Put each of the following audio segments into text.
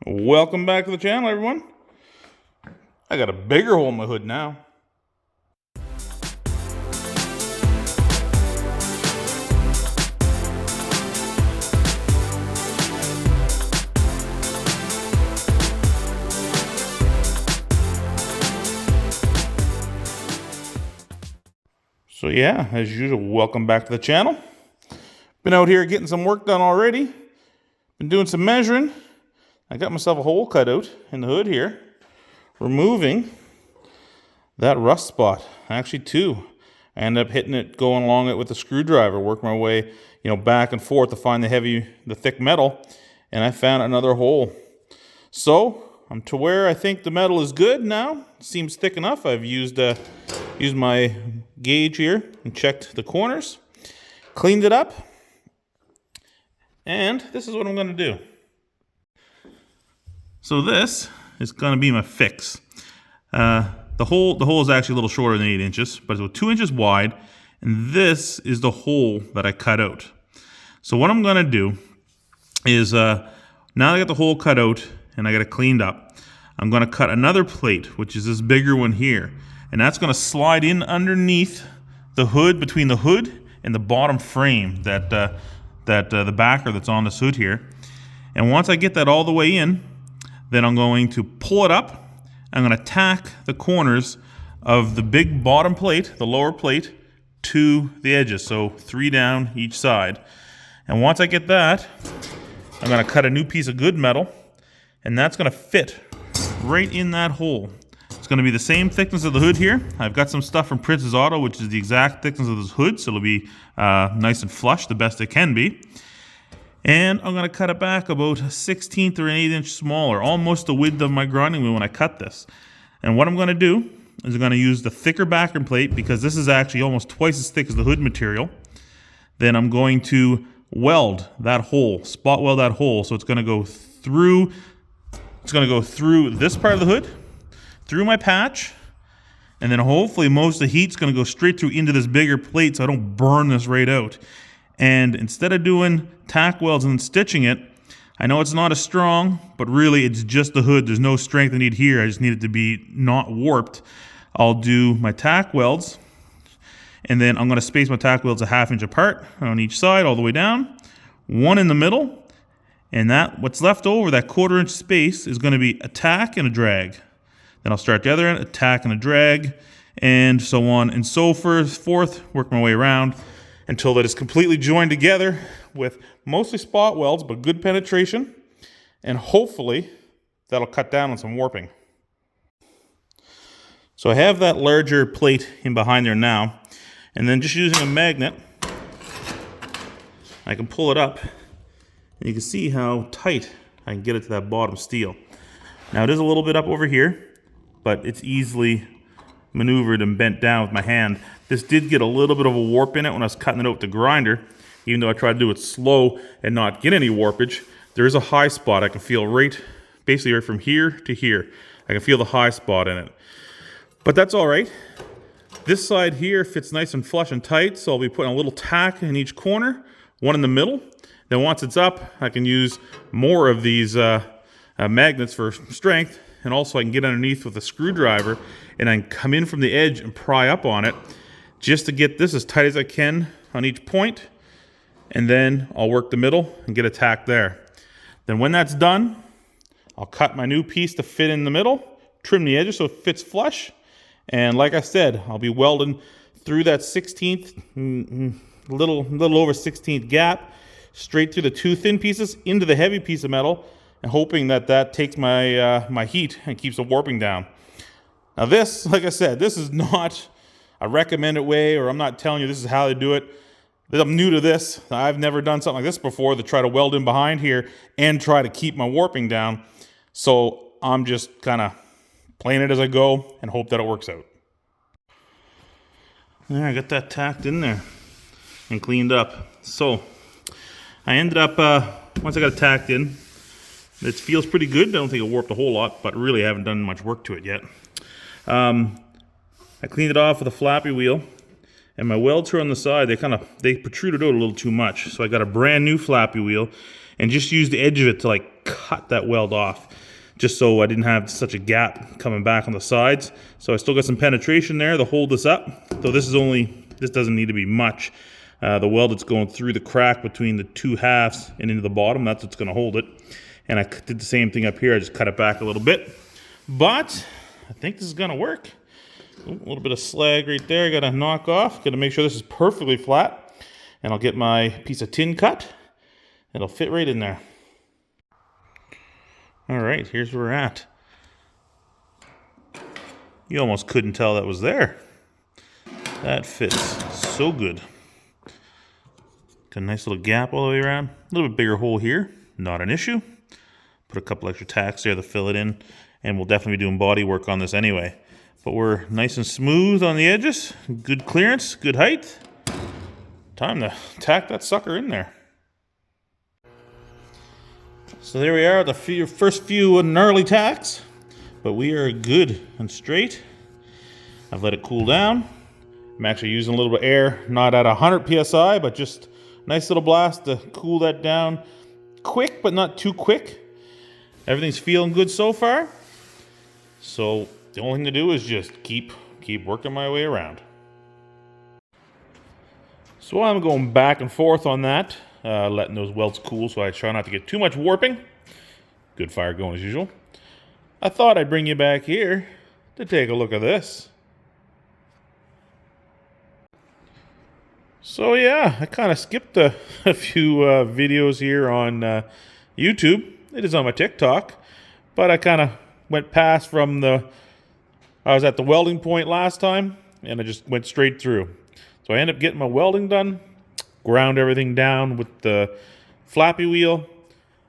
Welcome back to the channel, everyone. I got a bigger hole in my hood now. So yeah, as usual, welcome back to the channel. Been out here getting some work done already. Been doing some measuring. I got myself a hole cut out in the hood here, removing that rust spot. Actually two. I ended up hitting it, going along it with a screwdriver, working my way, back and forth to find the thick metal, and I found another hole. So I'm to where I think the metal is good now. Seems thick enough. I've used my gauge here and checked the corners, cleaned it up, and this is what I'm going to do. So this is going to be my fix. The hole is actually a little shorter than 8 inches, but it's 2 inches wide, and this is the hole that I cut out. So what I'm going to do is, now that I got the hole cut out and I got it cleaned up, I'm going to cut another plate, which is this bigger one here, and that's going to slide in underneath the hood, between the hood and the bottom frame, the backer that's on this hood here. And once I get that all the way in, then I'm going to pull it up. I'm going to tack the corners of the big bottom plate, the lower plate, to the edges. So 3 down each side. And once I get that, I'm going to cut a new piece of good metal, and that's going to fit right in that hole. It's going to be the same thickness of the hood here. I've got some stuff from Prince's Auto, which is the exact thickness of this hood, so it'll be nice and flush, the best it can be. And I'm going to cut it back about a 1/16 or an 1/8 inch smaller, almost the width of my grinding wheel when I cut this. And what I'm going to do is I'm going to use the thicker backer plate, because this is actually almost twice as thick as the hood material. Then I'm going to weld that hole, spot weld that hole, so it's going to go through this part of the hood, through my patch, and then hopefully most of the heat's going to go straight through into this bigger plate so I don't burn this right out. And instead of doing tack welds and then stitching it, I know it's not as strong, but really it's just the hood. There's no strength I need here. I just need it to be not warped. I'll do my tack welds, and then I'm going to space my tack welds a 1/2 inch apart on each side all the way down, one in the middle, and that what's left over, that 1/4 inch space, is going to be a tack and a drag. Then I'll start the other end, a tack and a drag, and so on and so forth, work my way around until that is completely joined together with mostly spot welds, but good penetration, and hopefully that'll cut down on some warping. So I have that larger plate in behind there now, and then just using a magnet, I can pull it up, and you can see how tight I can get it to that bottom steel. Now it is a little bit up over here, but it's easily maneuvered and bent down with my hand. This did get a little bit of a warp in it when I was cutting it out with the grinder. Even though I tried to do it slow and not get any warpage, there is a high spot I can feel basically right from here to here. I can feel the high spot in it. But that's all right. This side here fits nice and flush and tight, so I'll be putting a little tack in each corner, one in the middle. Then once it's up, I can use more of these magnets for strength, and also I can get underneath with a screwdriver and I can come in from the edge and pry up on it just to get this as tight as I can on each point, and then I'll work the middle and get a tack there. Then when that's done, I'll cut my new piece to fit in the middle, trim the edges so it fits flush, and like I said, I'll be welding through that 1/16th, little over 1/16th gap, straight through the 2 thin pieces into the heavy piece of metal, and hoping that takes my my heat and keeps the warping down. Now this, like I said, this is not a recommended way, or I'm not telling you this is how they do it. I'm new to this. I've never done something like this before, to try to weld in behind here and try to keep my warping down. So I'm just kind of playing it as I go and hope that it works out. There, I got that tacked in there and cleaned up. So I ended up, once I got it tacked in, it feels pretty good. I don't think it warped a whole lot, but really I haven't done much work to it yet. I cleaned it off with a flappy wheel, and my welds here on the side, they protruded out a little too much. So I got a brand new flappy wheel, and just used the edge of it to like cut that weld off, just so I didn't have such a gap coming back on the sides. So I still got some penetration there to hold this up. So this doesn't need to be much. The weld that's going through the crack between the two halves and into the bottom, that's what's going to hold it. And I did the same thing up here. I just cut it back a little bit. But I think this is going to work. Ooh, a little bit of slag right there. I got to knock off. Got to make sure this is perfectly flat. And I'll get my piece of tin cut. It'll fit right in there. All right, here's where we're at. You almost couldn't tell that was there. That fits so good. Got a nice little gap all the way around. A little bit bigger hole here, not an issue. Put a couple extra tacks there to fill it in, and we'll definitely be doing body work on this anyway. But we're nice and smooth on the edges, good clearance, good height. Time to tack that sucker in there. So there we are, the first few gnarly tacks, but we are good and straight. I've let it cool down. I'm actually using a little bit of air, not at 100 psi, but just a nice little blast to cool that down. Quick, but not too quick. Everything's feeling good so far. So the only thing to do is just keep working my way around. So while I'm going back and forth on that, letting those welds cool so I try not to get too much warping. Good fire going as usual. I thought I'd bring you back here to take a look at this. So yeah, I kind of skipped a few videos here on YouTube. It is on my TikTok, but I kind of went past from I was at the welding point last time, and I just went straight through. So I ended up getting my welding done, ground everything down with the flappy wheel,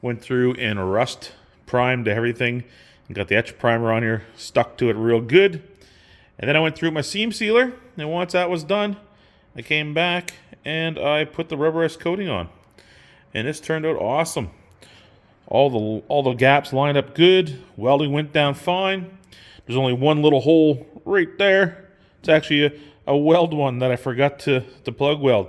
went through and rust primed everything, and got the etch primer on here, stuck to it real good. And then I went through my seam sealer, and once that was done, I came back and I put the rubberized coating on. And this turned out awesome. All the gaps lined up good, welding went down fine. There's only one little hole right there. It's actually a weld one that I forgot to plug weld.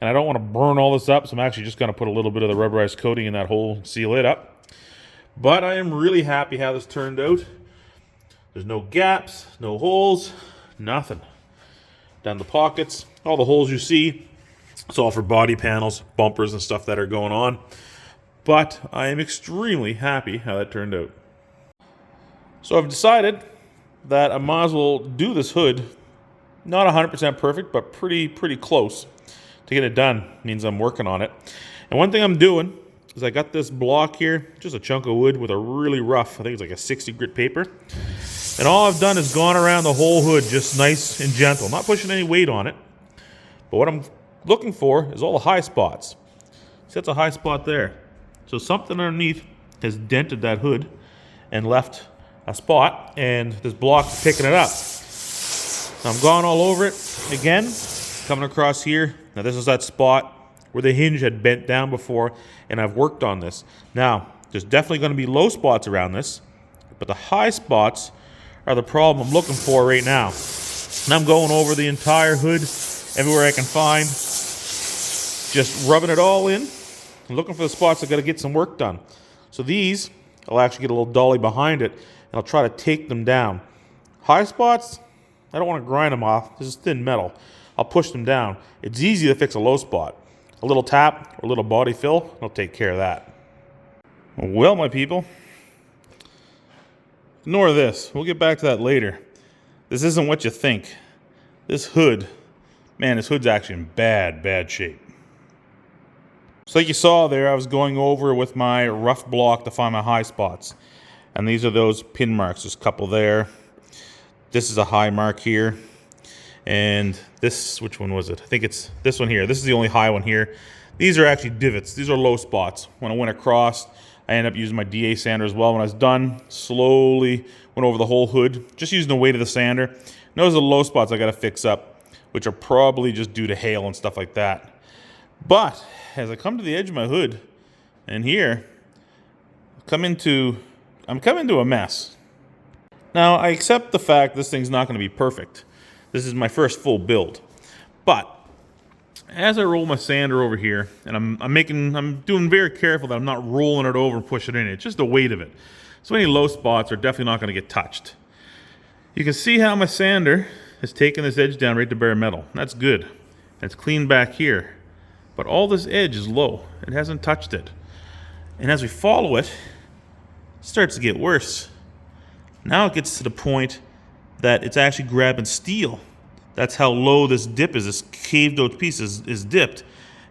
And I don't want to burn all this up, so I'm actually just going to put a little bit of the rubberized coating in that hole and seal it up. But I am really happy how this turned out. There's no gaps, no holes, nothing. Down the pockets, all the holes you see, it's all for body panels, bumpers, and stuff that are going on. But I am extremely happy how that turned out. So I've decided that I might as well do this hood. Not 100% perfect, but pretty close. To get it done means I'm working on it. And one thing I'm doing is I got this block here, just a chunk of wood with a really rough, I think it's like a 60 grit paper. And all I've done is gone around the whole hood just nice and gentle, not pushing any weight on it. But what I'm looking for is all the high spots. See, that's a high spot there. So something underneath has dented that hood and left a spot, and this block's picking it up. So I'm going all over it again, coming across here. Now this is that spot where the hinge had bent down before, and I've worked on this. Now, there's definitely going to be low spots around this, but the high spots are the problem I'm looking for right now. And I'm going over the entire hood, everywhere I can find, just rubbing it all in. I'm looking for the spots that got to get some work done. So these, I'll actually get a little dolly behind it, and I'll try to take them down. High spots, I don't want to grind them off. This is thin metal. I'll push them down. It's easy to fix a low spot. A little tap or a little body fill, I'll take care of that. Well, my people, ignore this. We'll get back to that later. This isn't what you think. This hood, man, this hood's actually in bad shape. So like you saw there, I was going over with my rough block to find my high spots. And these are those pin marks. There's a couple there. This is a high mark here. And this, which one was it? I think it's this one here. This is the only high one here. These are actually divots. These are low spots. When I went across, I ended up using my DA sander as well. When I was done, slowly went over the whole hood, just using the weight of the sander. And those are the low spots I got to fix up, which are probably just due to hail and stuff like that. But as I come to the edge of my hood, and here, I'm coming to a mess. Now, I accept the fact this thing's not going to be perfect. This is my first full build. But as I roll my sander over here, and I'm doing very careful that I'm not rolling it over and pushing it in. It's just the weight of it. So any low spots are definitely not going to get touched. You can see how my sander has taken this edge down right to bare metal. That's good. And it's clean back here. But all this edge is low. It hasn't touched it. And as we follow it, it starts to get worse. Now it gets to the point that it's actually grabbing steel. That's how low this dip is. This caved out piece is dipped.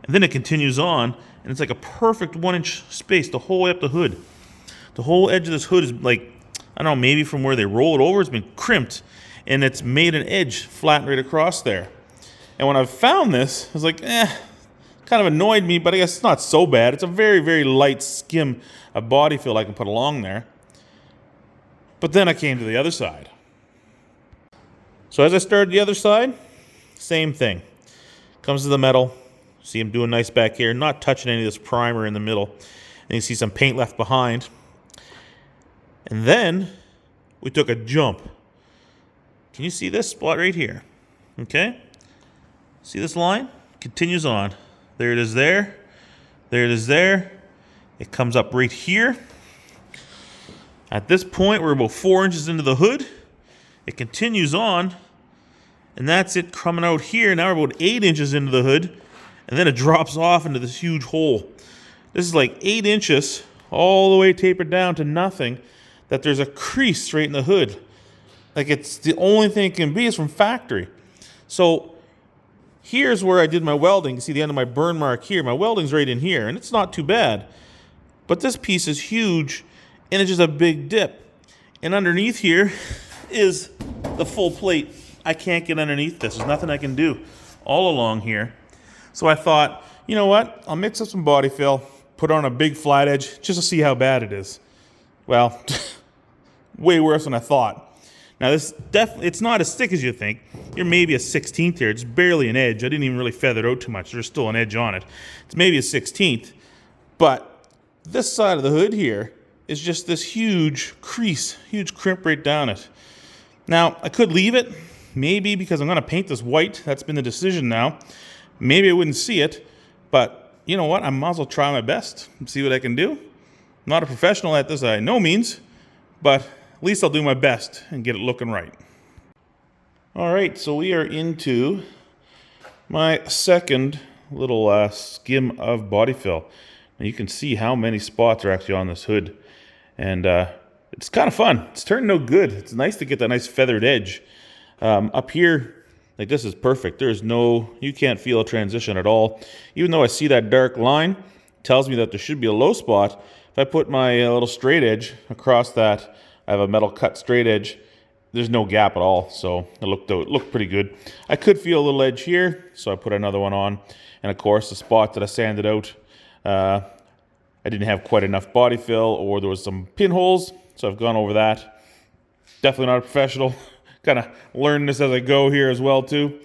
And then it continues on, and it's like a perfect 1-inch space the whole way up the hood. The whole edge of this hood is like, I don't know, maybe from where they roll it over, it's been crimped, and it's made an edge flat right across there. And when I found this, I was like, kind of annoyed me, but I guess it's not so bad. It's a very, very light skim of body fill I can put along there. But then I came to the other side. So as I started the other side, same thing. Comes to the metal. See him doing nice back here, not touching any of this primer in the middle. And you see some paint left behind. And then we took a jump. Can you see this spot right here? Okay? See this line? Continues on. There it is there. There it is there. It comes up right here. At this point, we're about 4 inches into the hood. It continues on, and that's it coming out here. Now we're about 8 inches into the hood, and then it drops off into this huge hole. This is like 8 inches all the way tapered down to nothing, that there's a crease right in the hood. Like, it's the only thing it can be is from factory. So here's where I did my welding. You see the end of my burn mark here. My welding's right in here, and it's not too bad. But this piece is huge, and it's just a big dip. And underneath here is the full plate. I can't get underneath this. There's nothing I can do all along here. So I thought, you know what? I'll mix up some body fill, put on a big flat edge just to see how bad it is. Well, way worse than I thought. Now this definitely, it's not as thick as you think. You're maybe a 16th here. It's barely an edge. I didn't even really feather it out too much. There's still an edge on it. It's maybe a 16th. But this side of the hood here is just this huge crease, huge crimp right down it. Now, I could leave it, maybe because I'm going to paint this white. That's been the decision now. Maybe I wouldn't see it, but you know what? I might as well try my best and see what I can do. I'm not a professional at this by no means, but at least I'll do my best and get it looking right. All right, so we are into my second little skim of body fill. And you can see how many spots are actually on this hood. And it's kind of fun. It's turning out good. It's nice to get that nice feathered edge. Up here, like this is perfect. There's no, you can't feel a transition at all. Even though I see that dark line, it tells me that there should be a low spot. If I put my little straight edge across that, I have a metal cut straight edge, there's no gap at all. So it looked pretty good. I could feel a little edge here, so I put another one on. And of course, the spot that I sanded out, I didn't have quite enough body fill, or there was some pinholes, so I've gone over that. Definitely not a professional. Kind of learn this as I go here as well too.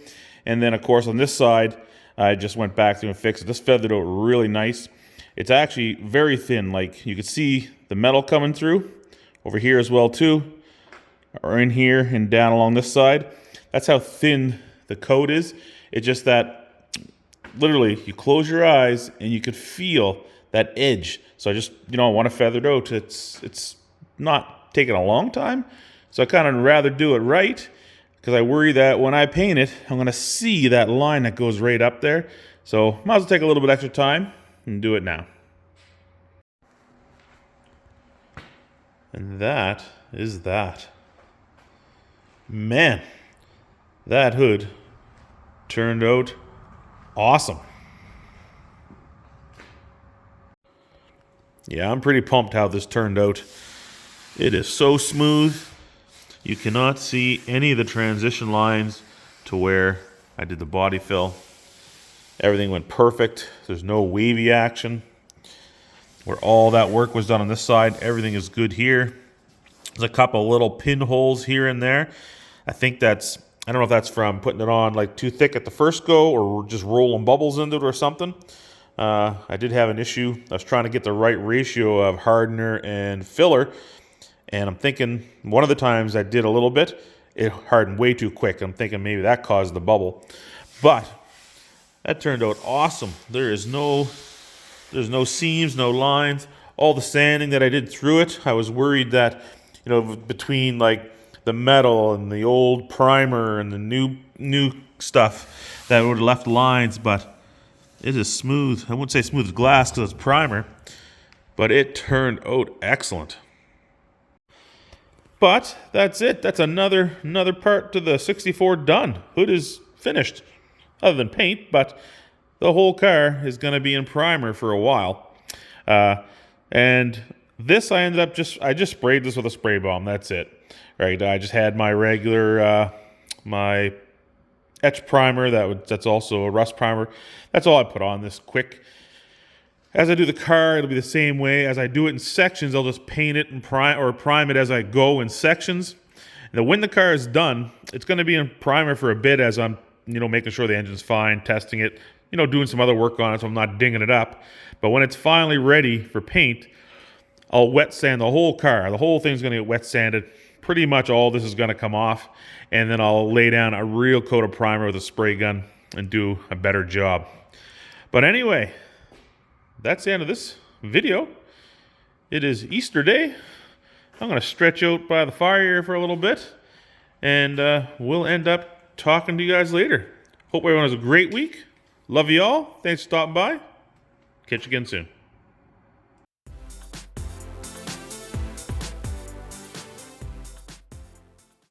And then of course on this side, I just went back through and fixed it. This feathered out really nice. It's actually very thin. Like you could see the metal coming through over here as well too, or in here and down along this side. That's how thin the coat is. It's just that literally you close your eyes and you could feel that edge. So I just, I want to feather it out. It's not taking a long time. So I kind of rather do it right, because I worry that when I paint it, I'm going to see that line that goes right up there. So might as well take a little bit extra time and do it now. And that is that. Man, that hood turned out awesome. Yeah, I'm pretty pumped how this turned out. It is so smooth. You cannot see any of the transition lines to where I did the body fill. Everything went perfect. There's no wavy action. Where all that work was done on this side, everything is good here. There's a couple little pinholes here and there. I think that's, I don't know if that's from putting it on like too thick at the first go or just rolling bubbles into it or something. I did have an issue. I was trying to get the right ratio of hardener and filler. And I'm thinking one of the times I did a little bit, it hardened way too quick. I'm thinking maybe that caused the bubble. But That turned out awesome. There's no seams, no lines. All the sanding that I did through it, I was worried that, between like the metal and the old primer and the new stuff, that would have left lines, but it is smooth. I wouldn't say smooth as glass because it's primer, but it turned out excellent. But that's it. That's another part to the 64 done. Hood is finished, other than paint, but the whole car is going to be in primer for a while. And this I just sprayed this with a spray bomb. That's it. Right. I just had my regular my etch primer that's also a rust primer. That's all I put on this quick. As I do the car, it'll be the same way. As I do it in sections, I'll just paint it and prime it as I go in sections. And when the car is done, it's going to be in primer for a bit as I'm, making sure the engine's fine, testing it, doing some other work on it so I'm not dinging it up. But when it's finally ready for paint, I'll wet sand the whole car. The whole thing's going to get wet sanded. Pretty much all this is going to come off. And then I'll lay down a real coat of primer with a spray gun and do a better job. But anyway, that's the end of this video. It is Easter Day. I'm going to stretch out by the fire here for a little bit, and we'll end up talking to you guys later. Hope everyone has a great week. Love you all. Thanks for stopping by. Catch you again soon.